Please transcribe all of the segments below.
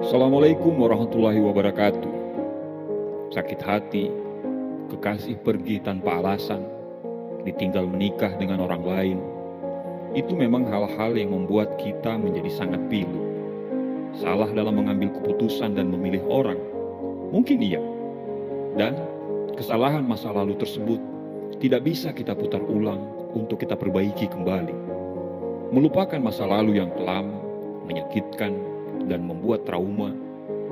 Assalamualaikum warahmatullahi wabarakatuh. Sakit hati, kekasih pergi tanpa alasan, ditinggal menikah dengan orang lain. Itu memang hal-hal yang membuat kita menjadi sangat pilu. Salah dalam mengambil keputusan dan memilih orang, mungkin iya. Dan kesalahan masa lalu tersebut tidak bisa kita putar ulang untuk kita perbaiki kembali. Melupakan masa lalu yang kelam, menyakitkan, dan membuat trauma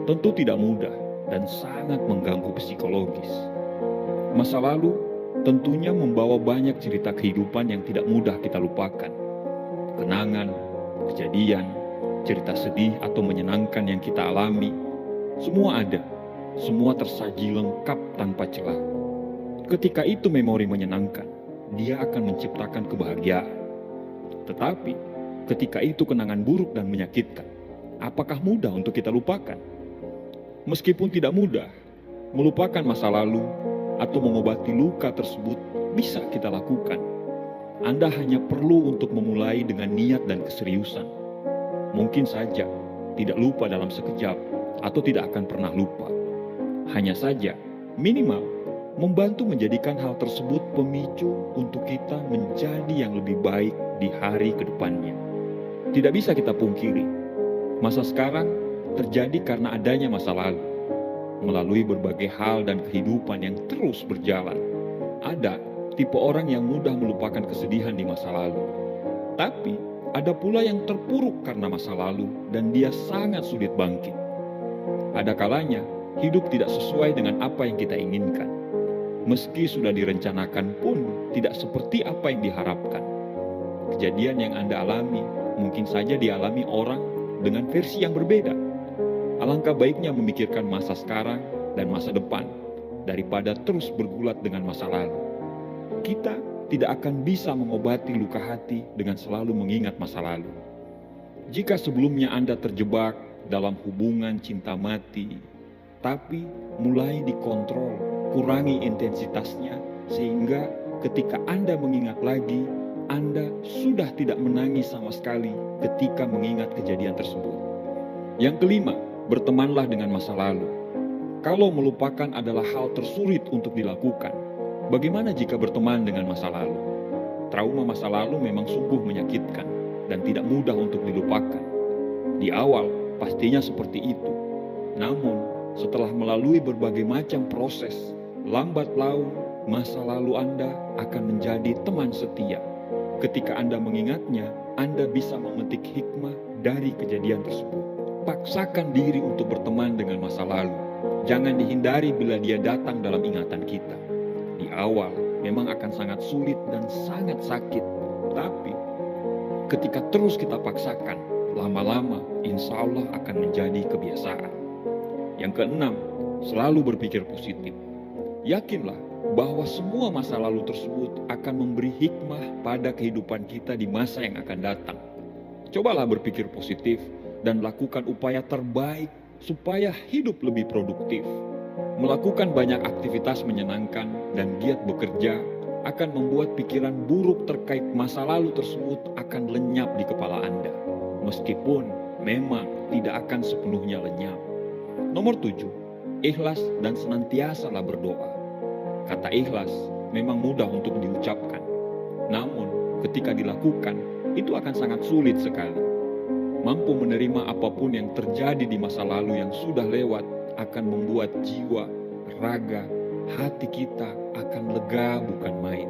tentu tidak mudah dan sangat mengganggu psikologis. Masa lalu tentunya membawa banyak cerita kehidupan yang tidak mudah kita lupakan. Kenangan, kejadian, cerita sedih atau menyenangkan yang kita alami, semua ada, semua tersaji lengkap tanpa celah. Ketika itu memori menyenangkan, dia akan menciptakan kebahagiaan. Tetapi ketika itu kenangan buruk dan menyakitkan, apakah mudah untuk kita lupakan? Meskipun tidak mudah, melupakan masa lalu atau mengobati luka tersebut bisa kita lakukan. Anda hanya perlu untuk memulai dengan niat dan keseriusan. Mungkin saja tidak lupa dalam sekejap atau tidak akan pernah lupa. Hanya saja, minimal membantu menjadikan hal tersebut pemicu untuk kita menjadi yang lebih baik di hari ke depannya. Tidak bisa kita pungkiri, masa sekarang terjadi karena adanya masa lalu. Melalui berbagai hal dan kehidupan yang terus berjalan, ada tipe orang yang mudah melupakan kesedihan di masa lalu. Tapi ada pula yang terpuruk karena masa lalu dan dia sangat sulit bangkit. Ada kalanya hidup tidak sesuai dengan apa yang kita inginkan. Meski sudah direncanakan pun tidak seperti apa yang diharapkan. Kejadian yang Anda alami mungkin saja dialami orang dengan versi yang berbeda. Alangkah baiknya memikirkan masa sekarang dan masa depan daripada terus bergulat dengan masa lalu. Kita tidak akan bisa mengobati luka hati dengan selalu mengingat masa lalu. Jika sebelumnya Anda terjebak dalam hubungan cinta mati, tapi mulai dikontrol, kurangi intensitasnya sehingga ketika Anda mengingat lagi, Anda sudah tidak menangis sama sekali ketika mengingat kejadian tersebut. Yang kelima, bertemanlah dengan masa lalu. Kalau melupakan adalah hal tersulit untuk dilakukan, bagaimana jika berteman dengan masa lalu? Trauma masa lalu memang sungguh menyakitkan dan tidak mudah untuk dilupakan. Di awal pastinya seperti itu. Namun setelah melalui berbagai macam proses, lambat laun masa lalu Anda akan menjadi teman setia. Ketika Anda mengingatnya, Anda bisa memetik hikmah dari kejadian tersebut. Paksakan diri untuk berteman dengan masa lalu. Jangan dihindari bila dia datang dalam ingatan kita. Di awal memang akan sangat sulit dan sangat sakit. Tapi ketika terus kita paksakan, lama-lama insya Allah akan menjadi kebiasaan. Yang keenam, selalu berpikir positif. Yakinlah bahwa semua masa lalu tersebut akan memberi hikmah pada kehidupan kita di masa yang akan datang. Cobalah berpikir positif dan lakukan upaya terbaik supaya hidup lebih produktif. Melakukan banyak aktivitas menyenangkan dan giat bekerja akan membuat pikiran buruk terkait masa lalu tersebut akan lenyap di kepala Anda. Meskipun memang tidak akan sepenuhnya lenyap. Nomor 7, ikhlas dan senantiasalah berdoa. Kata ikhlas memang mudah untuk diucapkan. Namun ketika dilakukan, itu akan sangat sulit sekali. Mampu menerima apapun yang terjadi di masa lalu yang sudah lewat akan membuat jiwa, raga, hati kita akan lega bukan main.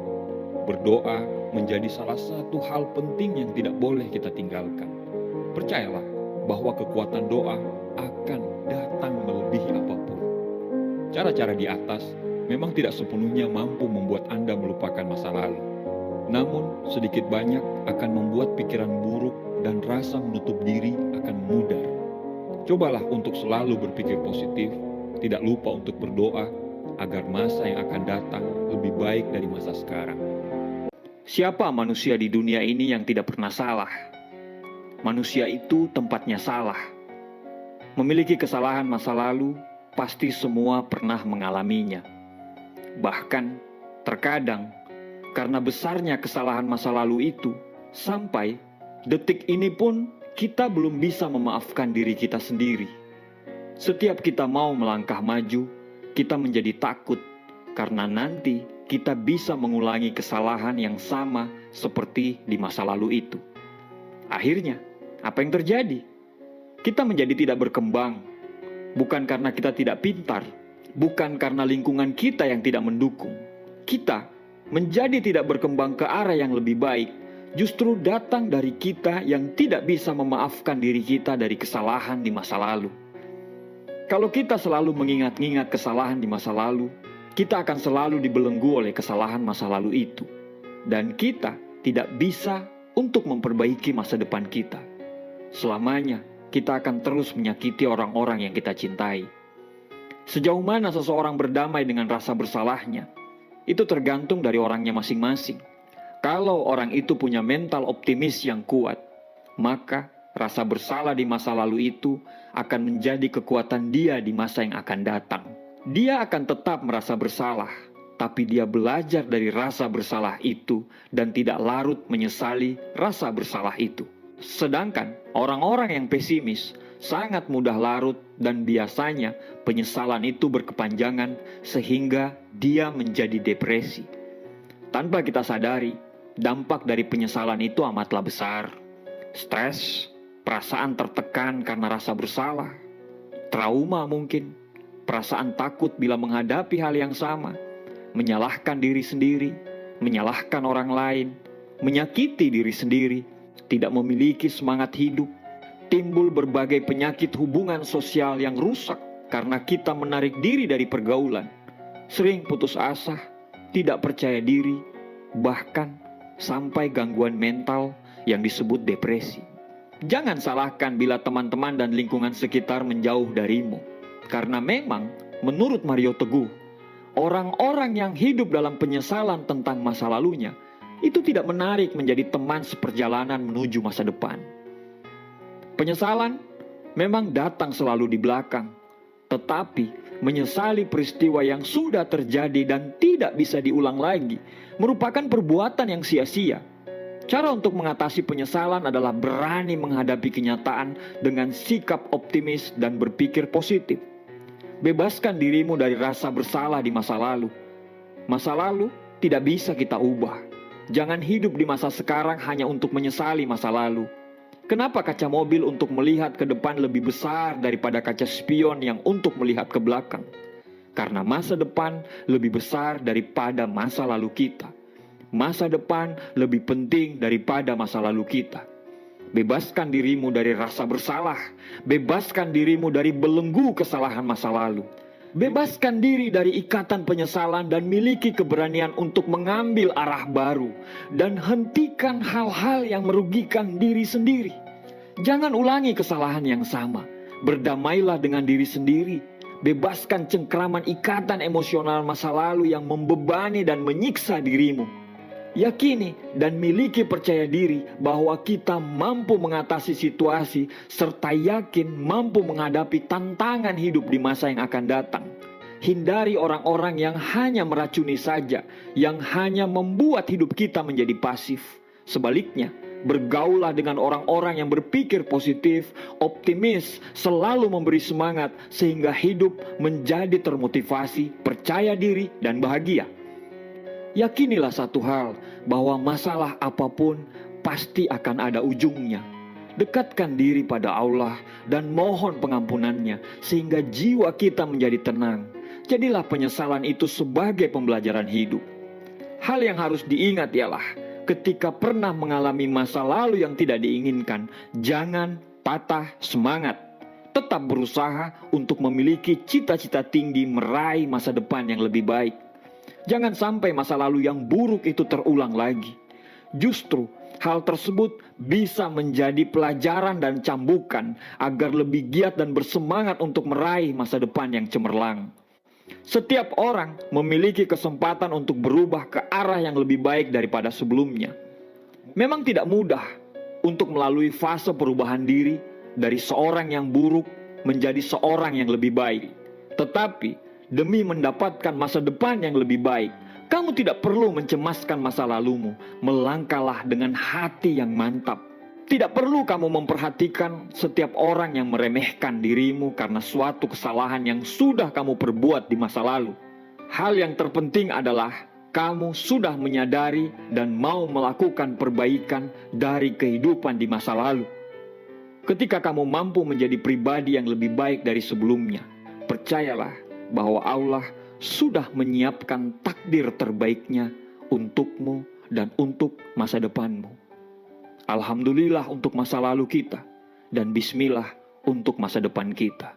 Berdoa menjadi salah satu hal penting yang tidak boleh kita tinggalkan. Percayalah bahwa kekuatan doa akan datang melebihi apapun. Cara-cara di atas memang tidak sepenuhnya mampu membuat Anda melupakan masa lalu. Namun sedikit banyak akan membuat pikiran buruk dan rasa menutup diri akan memudar. Cobalah untuk selalu berpikir positif, tidak lupa untuk berdoa agar masa yang akan datang lebih baik dari masa sekarang. Siapa manusia di dunia ini yang tidak pernah salah? Manusia itu tempatnya salah. Memiliki kesalahan masa lalu, pasti semua pernah mengalaminya. Bahkan, terkadang, karena besarnya kesalahan masa lalu itu, sampai detik ini pun kita belum bisa memaafkan diri kita sendiri. Setiap kita mau melangkah maju, kita menjadi takut karena nanti kita bisa mengulangi kesalahan yang sama seperti di masa lalu itu. Akhirnya, apa yang terjadi? Kita menjadi tidak berkembang, bukan karena kita tidak pintar, bukan karena lingkungan kita yang tidak mendukung. Kita menjadi tidak berkembang ke arah yang lebih baik, justru datang dari kita yang tidak bisa memaafkan diri kita dari kesalahan di masa lalu. Kalau kita selalu mengingat-ingat kesalahan di masa lalu, kita akan selalu dibelenggu oleh kesalahan masa lalu itu. Dan kita tidak bisa untuk memperbaiki masa depan kita. Selamanya kita akan terus menyakiti orang-orang yang kita cintai. Sejauh mana seseorang berdamai dengan rasa bersalahnya, itu tergantung dari orangnya masing-masing. Kalau orang itu punya mental optimis yang kuat, maka rasa bersalah di masa lalu itu akan menjadi kekuatan dia di masa yang akan datang. Dia akan tetap merasa bersalah, tapi dia belajar dari rasa bersalah itu dan tidak larut menyesali rasa bersalah itu. Sedangkan orang-orang yang pesimis sangat mudah larut dan biasanya penyesalan itu berkepanjangan sehingga dia menjadi depresi. Tanpa kita sadari, dampak dari penyesalan itu amatlah besar. Stres, perasaan tertekan karena rasa bersalah, trauma mungkin, perasaan takut bila menghadapi hal yang sama, menyalahkan diri sendiri, menyalahkan orang lain, menyakiti diri sendiri, tidak memiliki semangat hidup, timbul berbagai penyakit hubungan sosial yang rusak karena kita menarik diri dari pergaulan, sering putus asa, tidak percaya diri, bahkan sampai gangguan mental yang disebut depresi. Jangan salahkan bila teman-teman dan lingkungan sekitar menjauh darimu, karena memang menurut Mario Teguh, orang-orang yang hidup dalam penyesalan tentang masa lalunya itu tidak menarik menjadi teman seperjalanan menuju masa depan. Penyesalan memang datang selalu di belakang, tetapi menyesali peristiwa yang sudah terjadi dan tidak bisa diulang lagi merupakan perbuatan yang sia-sia. Cara untuk mengatasi penyesalan adalah berani menghadapi kenyataan dengan sikap optimis dan berpikir positif. Bebaskan dirimu dari rasa bersalah di masa lalu. Masa lalu tidak bisa kita ubah. Jangan hidup di masa sekarang hanya untuk menyesali masa lalu. Kenapa kaca mobil untuk melihat ke depan lebih besar daripada kaca spion yang untuk melihat ke belakang? Karena masa depan lebih besar daripada masa lalu kita. Masa depan lebih penting daripada masa lalu kita. Bebaskan dirimu dari rasa bersalah. Bebaskan dirimu dari belenggu kesalahan masa lalu. Bebaskan diri dari ikatan penyesalan dan miliki keberanian untuk mengambil arah baru. Dan hentikan hal-hal yang merugikan diri sendiri. Jangan ulangi kesalahan yang sama. Berdamailah dengan diri sendiri. Bebaskan cengkraman ikatan emosional masa lalu yang membebani dan menyiksa dirimu. Yakini dan miliki percaya diri bahwa kita mampu mengatasi situasi serta yakin mampu menghadapi tantangan hidup di masa yang akan datang. Hindari orang-orang yang hanya meracuni saja, yang hanya membuat hidup kita menjadi pasif. Sebaliknya, bergaullah dengan orang-orang yang berpikir positif, optimis, selalu memberi semangat sehingga hidup menjadi termotivasi, percaya diri, dan bahagia. Yakinilah satu hal, bahwa masalah apapun pasti akan ada ujungnya. Dekatkan diri pada Allah dan mohon pengampunannya sehingga jiwa kita menjadi tenang. Jadilah penyesalan itu sebagai pembelajaran hidup. Hal yang harus diingat ialah ketika pernah mengalami masa lalu yang tidak diinginkan, jangan patah semangat. Tetap berusaha untuk memiliki cita-cita tinggi meraih masa depan yang lebih baik. Jangan sampai masa lalu yang buruk itu terulang lagi. Justru hal tersebut bisa menjadi pelajaran dan cambukan agar lebih giat dan bersemangat untuk meraih masa depan yang cemerlang. Setiap orang memiliki kesempatan untuk berubah ke arah yang lebih baik daripada sebelumnya. Memang tidak mudah untuk melalui fase perubahan diri dari seorang yang buruk menjadi seorang yang lebih baik. Tetapi demi mendapatkan masa depan yang lebih baik, kamu tidak perlu mencemaskan masa lalumu. Melangkahlah dengan hati yang mantap. Tidak perlu kamu memperhatikan setiap orang yang meremehkan dirimu karena suatu kesalahan yang sudah kamu perbuat di masa lalu. Hal yang terpenting adalah kamu sudah menyadari dan mau melakukan perbaikan dari kehidupan di masa lalu. Ketika kamu mampu menjadi pribadi yang lebih baik dari sebelumnya, percayalah bahwa Allah sudah menyiapkan takdir terbaiknya untukmu dan untuk masa depanmu. Alhamdulillah untuk masa lalu kita, dan bismillah untuk masa depan kita.